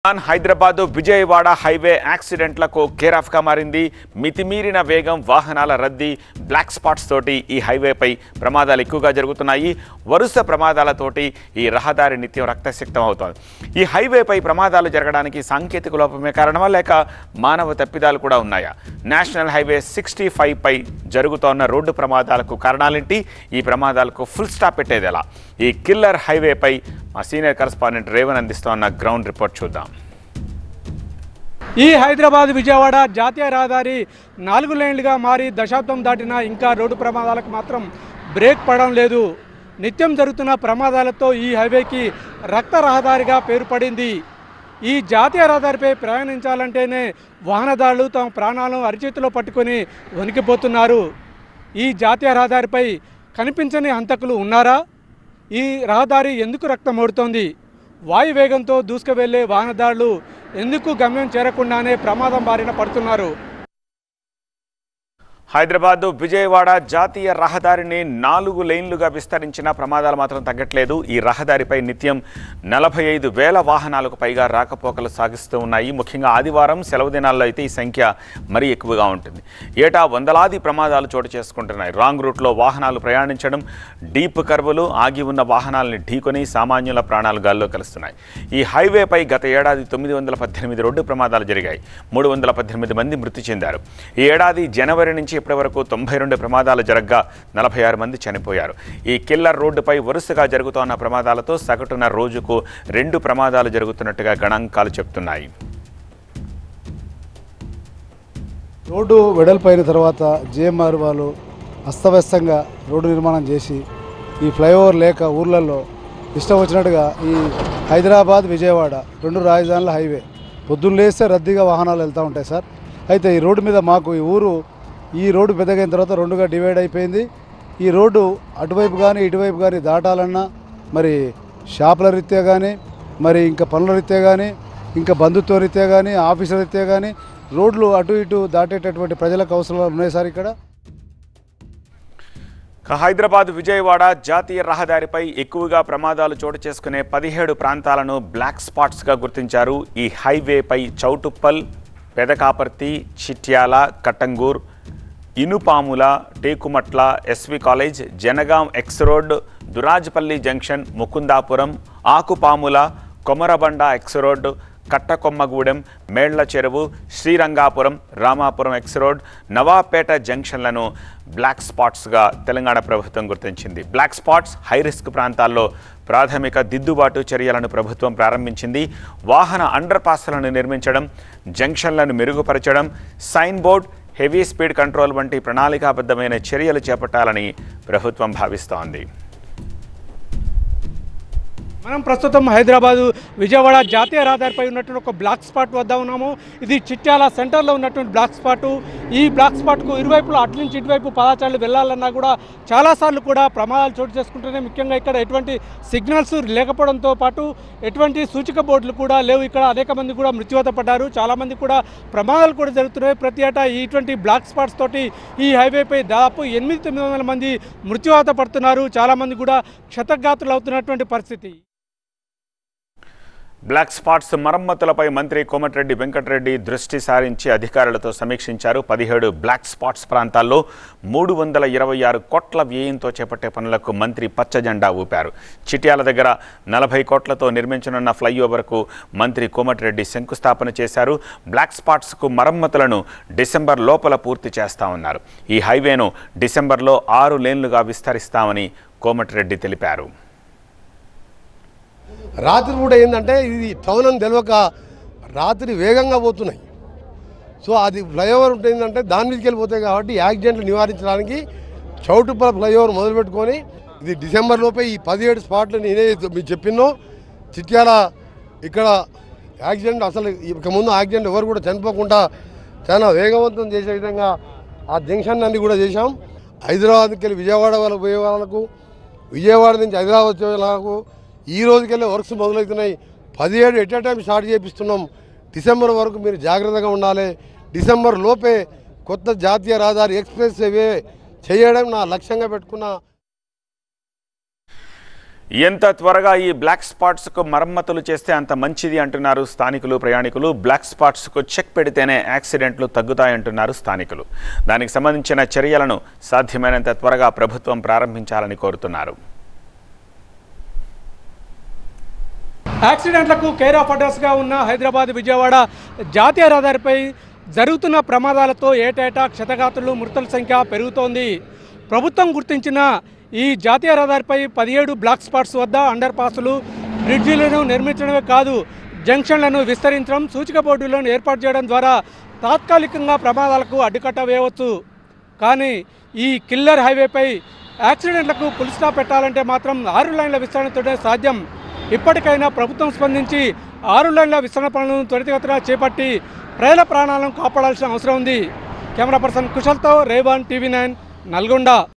Hyderabad Vijayawada highway యాక్సిడెంట్లకు care of గా మారింది. మితిమీరిన వేగం, వాహనాల రద్దీ, బ్లాక్ స్పాట్స్ తోటి ఈ హైవేపై ప్రమాదాలు ఎక్కువగా జరుగుతున్నాయి. వరుస ప్రమాదాలతోటి ఈ రహదారి నిత్యం రక్తసిక్తం అవుతోంది. ఈ హైవేపై ప్రమాదాలు జరగడానికి సాంకేతిక లోపమే కారణమా లేక మానవ తప్పిదాలు కూడా ఉన్నాయా? నేషనల్ హైవే 65 పై జరుగుతోన్న రోడ్డు ప్రమాదాలకు కారణాలేంటి? ఈ ప్రమాదాలకు ఫుల్ స్టాప్ పెట్టేది ఎలా? ఈ కిల్లర్ హైవేపై మా సీనియర్ కరెస్పాండెంట్ రేవన్ అందిస్తోన్న గ్రౌండ్ రిపోర్ట్ చూద్దాం. ఈ హైదరాబాద్ విజయవాడ జాతీయ రహదారి 4 లేన్లుగా మారి దశాబ్దం దాటినా ఇంకా రోడ్డు ప్రమాదాలకు మాత్రం బ్రేక్ పడడం లేదు. నిత్యం జరుగుతున్న ప్రమాదాలతో ఈ హైవేకి రక్త రహదారిగా పేరు పడింది. ఈ జాతీయ రహదారిపై ప్రయాణించాలంటేనే వాహనదారులు తమ ప్రాణాలను అరిచేతిలో పట్టుకొని వణికిపోతున్నారు. ఈ జాతీయ రహదారిపై కనిపించని హంతకులు ఉన్నారా? ఈ రహదారి ఎందుకు రక్తమోడుతోంది? వాయు వేగంతో దూసుకువెళ్లే వాహనదారులు ఎందుకు గమ్యం చేరకుండానే ప్రమాదం బారిన పడుతున్నారు? హైదరాబాద్ విజయవాడ జాతీయ రహదారిని 4 లేన్లుగా విస్తరించిన ప్రమాదాలు మాత్రం తగ్గట్లేదు. ఈ రహదారిపై నిత్యం 45,000 వాహనాలకు పైగా రాకపోకలు సాగిస్తూ ఉన్నాయి. ముఖ్యంగా ఆదివారం సెలవు దినాల్లో అయితే ఈ సంఖ్య మరీ ఎక్కువగా ఉంటుంది. ఏటా వందలాది ప్రమాదాలు చోటు చేసుకుంటున్నాయి. రాంగ్ రూట్లో వాహనాలు ప్రయాణించడం, డీప్ కర్వులు, ఆగి ఉన్న వాహనాలని ఢీకొని సామాన్యుల ప్రాణాలు గాల్లో కలుస్తున్నాయి. ఈ హైవేపై గత ఏడాది 918 రోడ్డు ప్రమాదాలు జరిగాయి. 318 మంది మృతి చెందారు. ఈ ఏడాది జనవరి నుంచి ఇప్పటి వరకు 92 ప్రమాదాలు జరగగా 46 మంది చనిపోయారు. ఈ కిల్లర్ రోడ్డుపై వరుసగా జరుగుతున్న ప్రమాదాలతో సగటున రోజుకు 2 ప్రమాదాలు జరుగుతున్నట్టుగా గణాంకాలు చెప్తున్నాయి. రోడ్డు వెడల్పైన తర్వాత జేఎంఆర్ వాళ్ళు అస్తవ్యస్తంగా రోడ్డు నిర్మాణం చేసి ఈ ఫ్లైఓవర్ లేక ఊర్లలో ఇష్టం వచ్చినట్టుగా ఈ హైదరాబాద్ విజయవాడ 2 రాజధానుల హైవే పొద్దున్న లేస్తే రద్దీగా వాహనాలు వెళ్తూ ఉంటాయి సార్. అయితే ఈ రోడ్డు మీద మాకు ఈ రోడ్డు పెద్దగైన తర్వాత 2గా డివైడ్ అయిపోయింది. ఈ రోడ్డు అటువైపు కానీ ఇటువైపు కానీ దాటాలన్నా మరి షాపుల రీత్యా కానీ మరి ఇంకా పనుల రీత్యా కానీ ఇంకా బంధుత్వ రీత్యా కానీ ఆఫీసుల రీత్యా కానీ రోడ్లు అటు ఇటు దాటేటటువంటి ప్రజలకు అవసరాలు ఉన్నాయి సార్. ఇక్కడ హైదరాబాద్ విజయవాడ జాతీయ రహదారిపై ఎక్కువగా ప్రమాదాలు చోటు చేసుకునే 17 ప్రాంతాలను బ్లాక్ స్పాట్స్గా గుర్తించారు. ఈ హైవేపై Choutuppal, Pedakaparthi, Chityala, Kattangur, Inupamula, Tekumatla, SV college, Jangaon X road, Durajpally junction, Mukundapuram, Akupamula, Komarabanda X road, Kattakommagudem, Mella Cheruvu, Srirangapuram, Ramapuram X road, Navapet జంక్షన్లను బ్లాక్ స్పాట్స్గా తెలంగాణ ప్రభుత్వం గుర్తించింది. బ్లాక్ స్పాట్స్ హై రిస్క్ ప్రాంతాల్లో ప్రాథమిక దిద్దుబాటు చర్యలను ప్రభుత్వం ప్రారంభించింది. వాహన అండర్ పాస్లను నిర్మించడం, జంక్షన్లను మెరుగుపరచడం, sign board, heavy speed control వంటి ప్రణాళికాబద్ధమైన చర్యలు చేపట్టాలని ప్రభుత్వం భావిస్తోంది. మనం ప్రస్తుతం హైదరాబాదు విజయవాడ జాతీయ రహదారిపై ఉన్నటువంటి ఒక బ్లాక్ స్పాట్ వద్ద ఉన్నాము. ఇది చిట్యాల సెంటర్లో ఉన్నటువంటి బ్లాక్ స్పాటు. ఈ బ్లాక్ స్పాట్కు ఇరువైపులో అటు నుంచి ఇటువైపు పాదాచారులు వెళ్ళాలన్నా కూడా చాలాసార్లు కూడా ప్రమాదాలు చోటు చేసుకుంటూనే, ముఖ్యంగా ఇక్కడ ఎటువంటి సిగ్నల్స్ లేకపోవడంతో పాటు ఎటువంటి సూచిక బోర్డులు కూడా లేవు. ఇక్కడ అనేక మంది కూడా మృత్యువాత పడ్డారు. చాలామంది కూడా ప్రమాదాలు కూడా జరుగుతున్నాయి. ప్రతి ఏటా ఇటువంటి బ్లాక్ స్పాట్స్ తోటి ఈ హైవేపై దాదాపు 800-900 మంది మృత్యువాత పడుతున్నారు. చాలామంది కూడా క్షతగాత్రులు అవుతున్నటువంటి పరిస్థితి. బ్లాక్ స్పాట్స్ మరమ్మతులపై మంత్రి కోమటిరెడ్డి వెంకటరెడ్డి దృష్టి సారించి అధికారులతో సమీక్షించారు. 17 బ్లాక్ స్పాట్స్ ప్రాంతాల్లో 326 కోట్ల వ్యయంతో చేపట్టే పనులకు మంత్రి పచ్చజెండా ఊపారు. చిట్యాల దగ్గర 40 కోట్లతో నిర్మించనున్న ఫ్లైఓవర్కు మంత్రి కోమటిరెడ్డి శంకుస్థాపన చేశారు. బ్లాక్ స్పాట్స్కు మరమ్మతులను డిసెంబర్ లోపల పూర్తి చేస్తామన్నారు. ఈ హైవేను డిసెంబర్లో 6 లేన్లుగా విస్తరిస్తామని కోమటిరెడ్డి తెలిపారు. రాత్రి కూడా ఏంటంటే ఇది టౌన్ అని తెలియక రాత్రి వేగంగా పోతున్నాయి. సో అది ఫ్లైఓవర్ ఉంటుందంటే దాని మీదకి వెళ్ళిపోతాయి కాబట్టి యాక్సిడెంట్లు నివారించడానికి చౌటుప్పల ఫ్లైఓవర్ మొదలుపెట్టుకొని ఇది డిసెంబర్ లోపే ఈ 17 స్పాట్లు నేనే మీకు చెప్పినో. చిట్యాల ఇక్కడ యాక్సిడెంట్ అసలు ఇక ముందు యాక్సిడెంట్ ఎవరు కూడా చనిపోకుండా చాలా వేగవంతం చేసే విధంగా ఆ జంక్షన్ అన్ని కూడా చేశాం. హైదరాబాద్కి వెళ్ళి విజయవాడ వాళ్ళకు పోయే వాళ్ళకు, విజయవాడ నుంచి హైదరాబాద్ వచ్చే వాళ్ళకు ఈ రోజుకెళ్ళే వర్క్స్ మొదలవుతున్నాయి. 17 ఎట్ ఏ టైం స్టార్ట్ చేపిస్తున్నాం. డిసెంబర్ వరకు మీరు జాగ్రత్తగా ఉండాలి. డిసెంబర్ లోపే కొత్త జాతీయ రహదారి ఎక్స్ప్రెస్ వే చేయడం నా లక్ష్యంగా పెట్టుకున్నా. ఎంత త్వరగా ఈ బ్లాక్ స్పాట్స్కు మరమ్మతులు చేస్తే అంత మంచిది అంటున్నారు స్థానికులు, ప్రయాణికులు. బ్లాక్ స్పాట్స్కు చెక్ పెడితేనే యాక్సిడెంట్లు తగ్గుతాయంటున్నారు స్థానికులు. దానికి సంబంధించిన చర్యలను సాధ్యమైనంత త్వరగా ప్రభుత్వం ప్రారంభించాలని కోరుతున్నారు. యాక్సిడెంట్లకు కేర్ ఆఫ్ అడ్రస్గా ఉన్న హైదరాబాద్ విజయవాడ జాతీయ రహదారిపై జరుగుతున్న ప్రమాదాలతో ఏటేటా క్షతగాత్రులు, మృతుల సంఖ్య పెరుగుతోంది. ప్రభుత్వం గుర్తించిన ఈ జాతీయ రహదారిపై 17 బ్లాక్ స్పాట్స్ వద్ద అండర్ పాసులు, బ్రిడ్జిలను నిర్మించడమే కాదు, జంక్షన్లను విస్తరించడం, సూచిక బోర్డులను ఏర్పాటు చేయడం ద్వారా తాత్కాలికంగా ప్రమాదాలకు అడ్డుకట్ట వేయవచ్చు. కానీ ఈ కిల్లర్ హైవేపై యాక్సిడెంట్లకు ఫుల్ స్టాప్ పెట్టాలంటే మాత్రం 6 లైన్ల విస్తరణతోనే సాధ్యం. ఇప్పటికైనా ప్రభుత్వం స్పందించి 6 లైన్ల విస్తరణ పనులను త్వరితగతిన చేపట్టి ప్రజల ప్రాణాలను కాపాడాల్సిన అవసరం ఉంది. కెమెరా పర్సన్ కుశల్తో రేవాన్, TV9 నల్గొండ.